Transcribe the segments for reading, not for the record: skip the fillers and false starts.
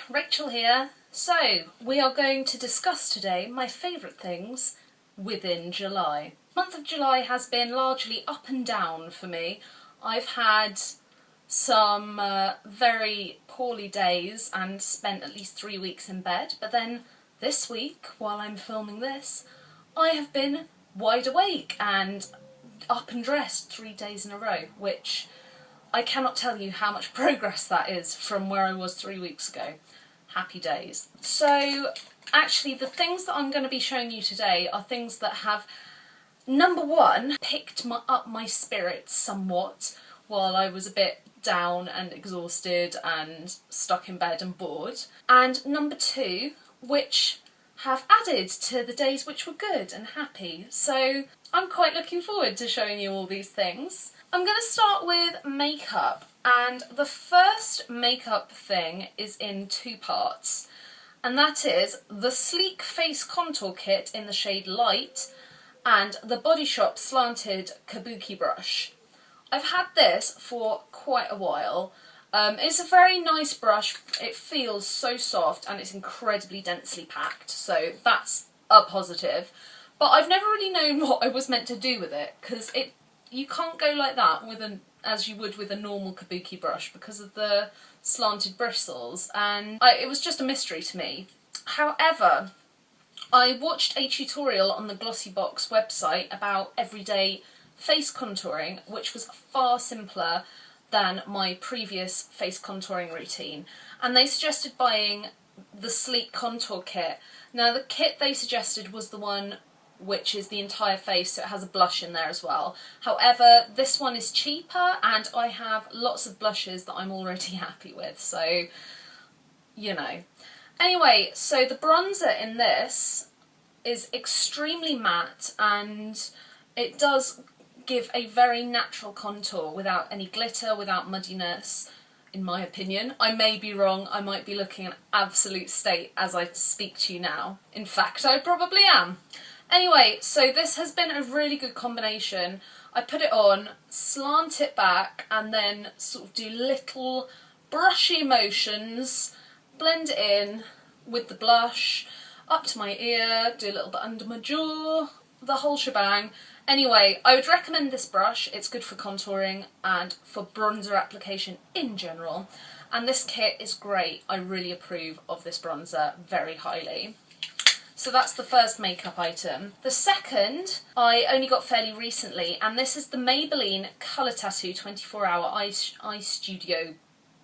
Rachel here. So, we are going to discuss today my favourite things within July. The month of July has been largely up and down for me. I've had some very poorly days and spent at least 3 weeks in bed, but then this week, while I'm filming this, I have been wide awake and up and dressed 3 days in a row, which I cannot tell you how much progress that is from where I was 3 weeks ago. Happy days. So actually the things that I'm going to be showing you today are things that have, number one, picked up my spirits somewhat while I was a bit down and exhausted and stuck in bed and bored, and number two, which have added to the days which were good and happy. So I'm quite looking forward to showing you all these things. I'm going to start with makeup, and the first makeup thing is in two parts, and that is the Sleek Face Contour Kit in the shade Light and the Body Shop Slanted Kabuki Brush. I've had this for quite a while. It's a very nice brush, it feels so soft and it's incredibly densely packed, so that's a positive. But I've never really known what I was meant to do with it, because you can't go like that with as you would with a normal kabuki brush because of the slanted bristles, and it was just a mystery to me. However, I watched a tutorial on the Glossybox website about everyday face contouring, which was far simpler than my previous face contouring routine, and they suggested buying the Sleek Contour Kit. Now the kit they suggested was the one which is the entire face, so it has a blush in there as well. However, this one is cheaper and I have lots of blushes that I'm already happy with, so you know. Anyway, so the bronzer in this is extremely matte and it does give a very natural contour without any glitter, without muddiness, in my opinion. I may be wrong, I might be looking an absolute state as I speak to you now. In fact, I probably am. Anyway, so this has been a really good combination. I put it on, slant it back, and then sort of do little brushy motions, blend it in with the blush, up to my ear, do a little bit under my jaw, the whole shebang. Anyway, I would recommend this brush. It's good for contouring and for bronzer application in general. And this kit is great. I really approve of this bronzer very highly. So that's the first makeup item. The second I only got fairly recently, and this is the Maybelline Colour Tattoo 24-Hour Eye Studio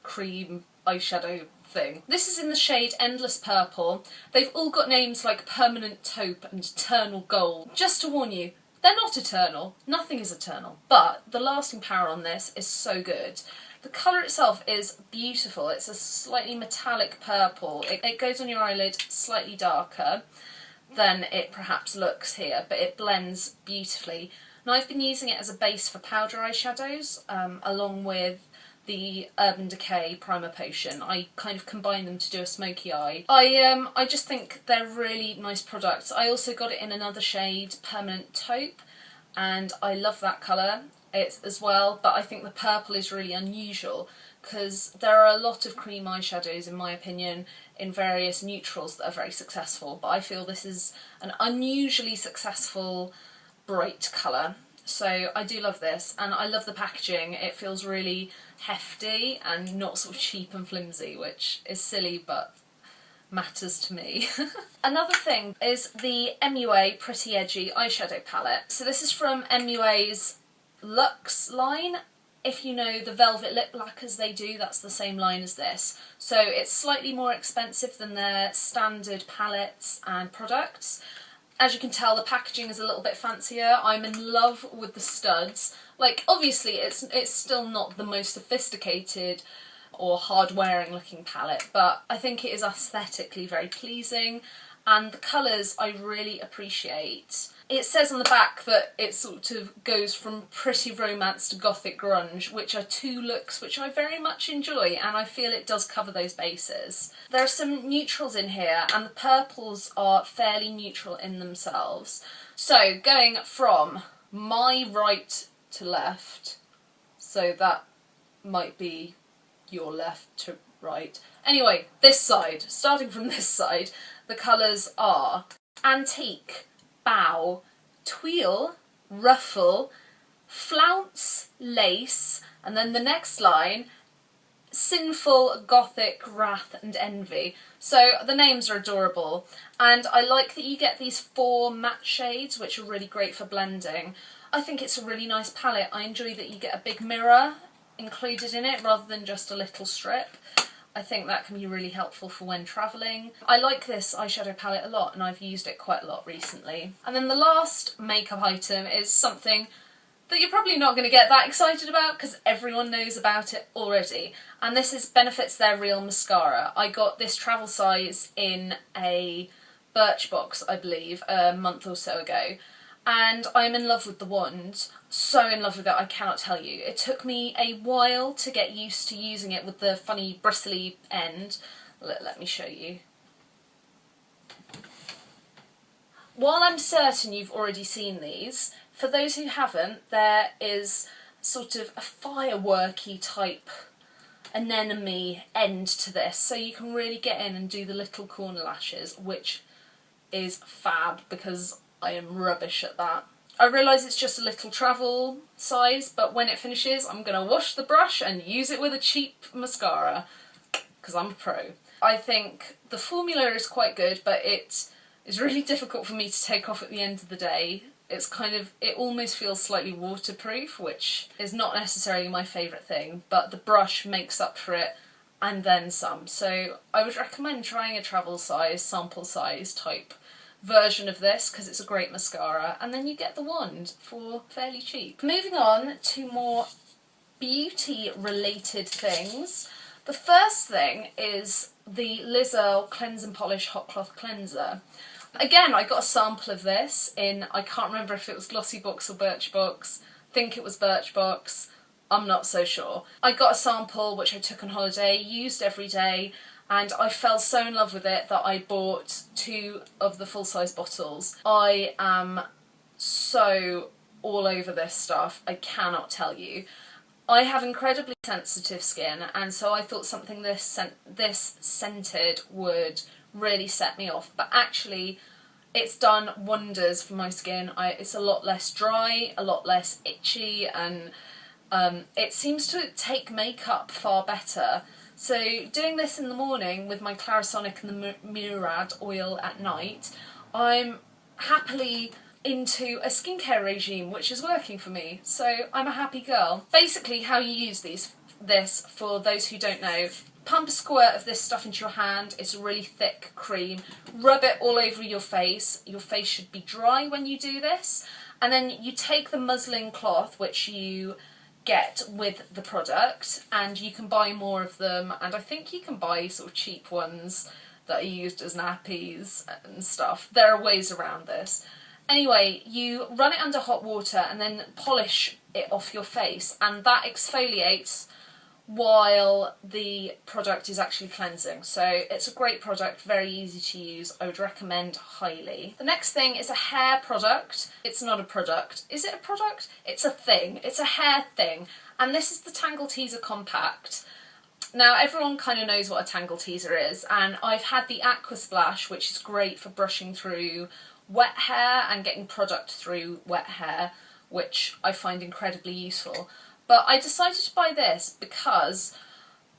Cream Eyeshadow thing. This is in the shade Endless Purple. They've all got names like Permanent Taupe and Eternal Gold. Just to warn you, they're not eternal. Nothing is eternal. But the lasting power on this is so good. The colour itself is beautiful. It's a slightly metallic purple. It goes on your eyelid slightly darker than it perhaps looks here, but it blends beautifully. Now I've been using it as a base for powder eyeshadows, along with the Urban Decay Primer Potion. I kind of combine them to do a smoky eye. I just think they're really nice products. I also got it in another shade, Permanent Taupe, and I love that colour as well, but I think the purple is really unusual because there are a lot of cream eyeshadows, in my opinion, in various neutrals that are very successful, but I feel this is an unusually successful bright colour. So I do love this, and I love the packaging. It feels really hefty and not sort of cheap and flimsy, which is silly but matters to me. Another thing is the MUA Pretty Edgy eyeshadow palette. So this is from MUA's Luxe line. If you know the velvet lip lacquers they do, that's the same line as this. So it's slightly more expensive than their standard palettes and products. As you can tell, the packaging is a little bit fancier. I'm in love with the studs. Like, obviously it's still not the most sophisticated or hard-wearing looking palette, but I think it is aesthetically very pleasing, and the colours I really appreciate. It says on the back that it sort of goes from pretty romance to gothic grunge, which are two looks which I very much enjoy, and I feel it does cover those bases. There are some neutrals in here, and the purples are fairly neutral in themselves. So going from my right to left, so that might be your left to right. Anyway, this side, starting from this side, the colours are Antique, Bow, Tweel, Ruffle, Flounce, Lace, and then the next line, Sinful, Gothic, Wrath and Envy. So the names are adorable, and I like that you get these 4 matte shades which are really great for blending. I think it's a really nice palette. I enjoy that you get a big mirror included in it rather than just a little strip. I think that can be really helpful for when travelling. I like this eyeshadow palette a lot and I've used it quite a lot recently. And then the last makeup item is something that you're probably not going to get that excited about because everyone knows about it already. And this is Benefit's Their Real Mascara. I got this travel size in a Birchbox, I believe, a month or so ago. And I'm in love with the wand. So in love with it, I cannot tell you. It took me a while to get used to using it with the funny bristly end. Let me show you. While I'm certain you've already seen these, for those who haven't, there is sort of a fireworky type anemone end to this, so you can really get in and do the little corner lashes, which is fab because I am rubbish at that. I realise it's just a little travel size, but when it finishes I'm going to wash the brush and use it with a cheap mascara because I'm a pro. I think the formula is quite good, but it is really difficult for me to take off at the end of the day. It's it almost feels slightly waterproof, which is not necessarily my favourite thing, but the brush makes up for it and then some. So I would recommend trying a travel size, sample size type version of this because it's a great mascara, and then you get the wand for fairly cheap. Moving on to more beauty related things. The first thing is the Liz Earle Cleanse and Polish Hot Cloth Cleanser. Again, I got a sample of this in, I can't remember if it was Glossybox or Birchbox. I think it was Birchbox. I'm not so sure. I got a sample which I took on holiday, used every day, and I fell so in love with it that I bought 2 of the full-size bottles. I am so all over this stuff, I cannot tell you. I have incredibly sensitive skin, and so I thought something this scented would really set me off, but actually it's done wonders for my skin. It's a lot less dry, a lot less itchy, and it seems to take makeup far better. So doing this in the morning with my Clarisonic and the Murad oil at night, I'm happily into a skincare regime which is working for me, so I'm a happy girl. Basically how you use this, for those who don't know, pump a squirt of this stuff into your hand. It's a really thick cream. Rub it all over your face. Your face should be dry when you do this. And then you take the muslin cloth, which you get with the product, and you can buy more of them. And I think you can buy sort of cheap ones that are used as nappies and stuff. There are ways around this. Anyway, you run it under hot water and then polish it off your face, and that exfoliates while the product is actually cleansing. So it's a great product, very easy to use. I would recommend highly. The next thing is a hair product. It's not a product. Is it a product? It's a thing. It's a hair thing. And this is the Tangle Teezer Compact. Now everyone kind of knows what a Tangle Teezer is, and I've had the Aqua Splash, which is great for brushing through wet hair and getting product through wet hair, which I find incredibly useful. But I decided to buy this because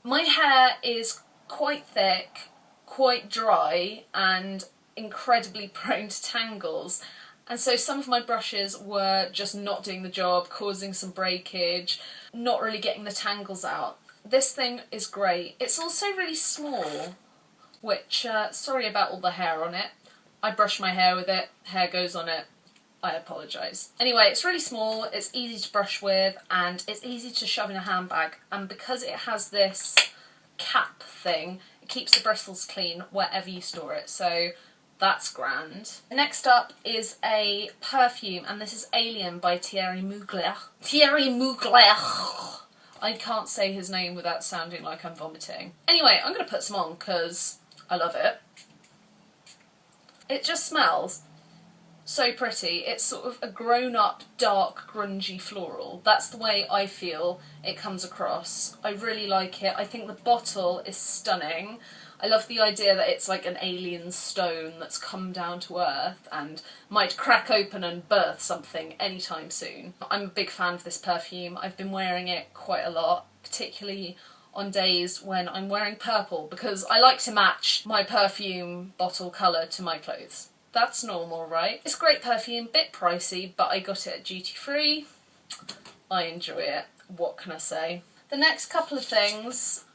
my hair is quite thick, quite dry, and incredibly prone to tangles. And so some of my brushes were just not doing the job, causing some breakage, not really getting the tangles out. This thing is great. It's also really small, which, sorry about all the hair on it. I brush my hair with it, hair goes on it. I apologise. Anyway, it's really small, it's easy to brush with, and it's easy to shove in a handbag. And because it has this cap thing, it keeps the bristles clean wherever you store it, so that's grand. Next up is a perfume, and this is Alien by Thierry Mugler. Thierry Mugler! I can't say his name without sounding like I'm vomiting. Anyway, I'm going to put some on because I love it. It just smells So pretty. It's sort of a grown-up, dark, grungy floral. That's the way I feel it comes across. I really like it. I think the bottle is stunning. I love the idea that it's like an alien stone that's come down to Earth and might crack open and birth something anytime soon. I'm a big fan of this perfume. I've been wearing it quite a lot, particularly on days when I'm wearing purple, because I like to match my perfume bottle colour to my clothes. That's normal, right? It's a great perfume, bit pricey, but I got it at duty free. I enjoy it. What can I say? The next couple of things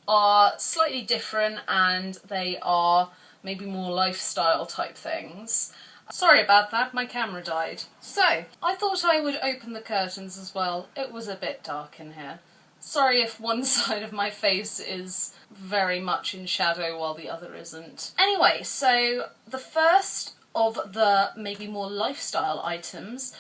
are slightly different and they are maybe more lifestyle type things. Sorry about that, my camera died. So, I thought I would open the curtains as well. It was a bit dark in here. Sorry if one side of my face is very much in shadow while the other isn't. Anyway, so the first of the maybe more lifestyle items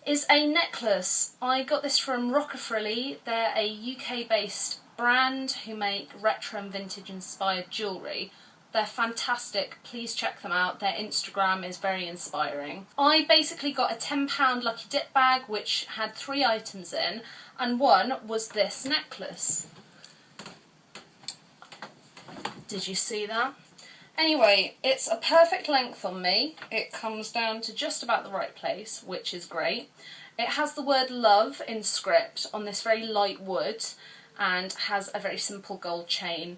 is a necklace. I got this from Rockafrilly. They're a UK-based brand who make retro and vintage inspired jewellery. They're fantastic, please check them out. Their Instagram is very inspiring. I basically got a £10 lucky dip bag which had 3 items in, and one was this necklace. Did you see that? Anyway, it's a perfect length on me. It comes down to just about the right place, which is great. It has the word love in script on this very light wood and has a very simple gold chain.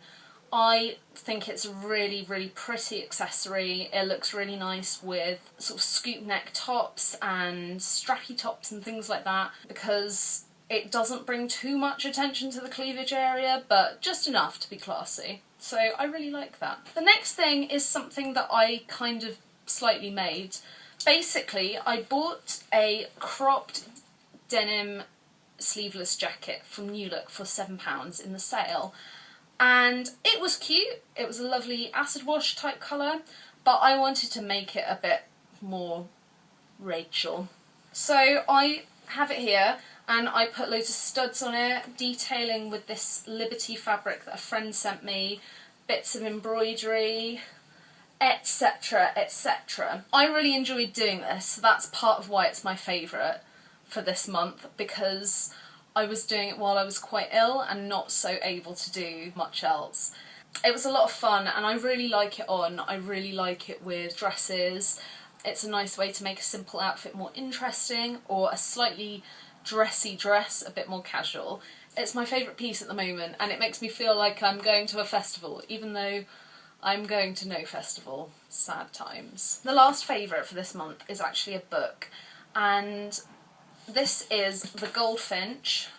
I think it's a really, really pretty accessory. It looks really nice with sort of scoop neck tops and strappy tops and things like that, because it doesn't bring too much attention to the cleavage area, but just enough to be classy. So I really like that. The next thing is something that I kind of slightly made. Basically, I bought a cropped denim sleeveless jacket from New Look for £7 in the sale. And it was cute. It was a lovely acid wash type colour, but I wanted to make it a bit more Rachel. So I have it here, and I put loads of studs on it, detailing with this Liberty fabric that a friend sent me, bits of embroidery, etc, etc. I really enjoyed doing this, so that's part of why it's my favourite for this month, because I was doing it while I was quite ill and not so able to do much else. It was a lot of fun and I really like it on. I really like it with dresses. It's a nice way to make a simple outfit more interesting, or a slightly dressy dress a bit more casual. It's my favourite piece at the moment and it makes me feel like I'm going to a festival, even though I'm going to no festival. Sad times. The last favourite for this month is actually a book, and this is The Goldfinch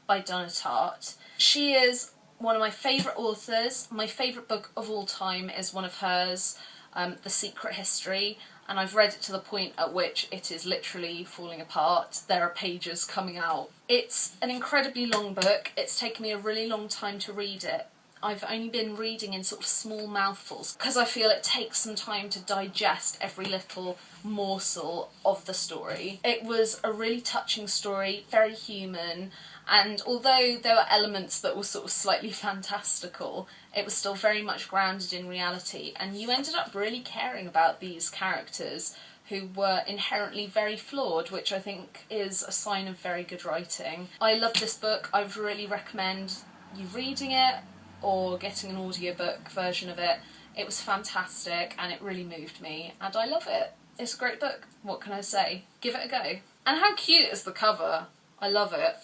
by Donna Tartt. She is one of my favourite authors. My favourite book of all time is one of hers, The Secret History, and I've read it to the point at which it is literally falling apart. There are pages coming out. It's an incredibly long book. It's taken me a really long time to read it. I've only been reading in sort of small mouthfuls because I feel it takes some time to digest every little morsel of the story. It was a really touching story, very human, and although there were elements that were sort of slightly fantastical, it was still very much grounded in reality, and you ended up really caring about these characters who were inherently very flawed, which I think is a sign of very good writing. I love this book. I would really recommend you reading it or getting an audiobook version of it. It was fantastic and it really moved me, and I love it. It's a great book. What can I say? Give it a go. And how cute is the cover? I love it.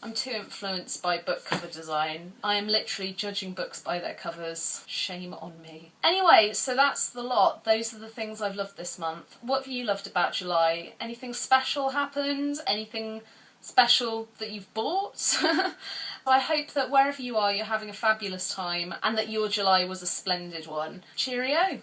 I'm too influenced by book cover design. I am literally judging books by their covers. Shame on me. Anyway, so that's the lot. Those are the things I've loved this month. What have you loved about July? Anything special happened? Anything special that you've bought? I hope that wherever you are, you're having a fabulous time and that your July was a splendid one. Cheerio!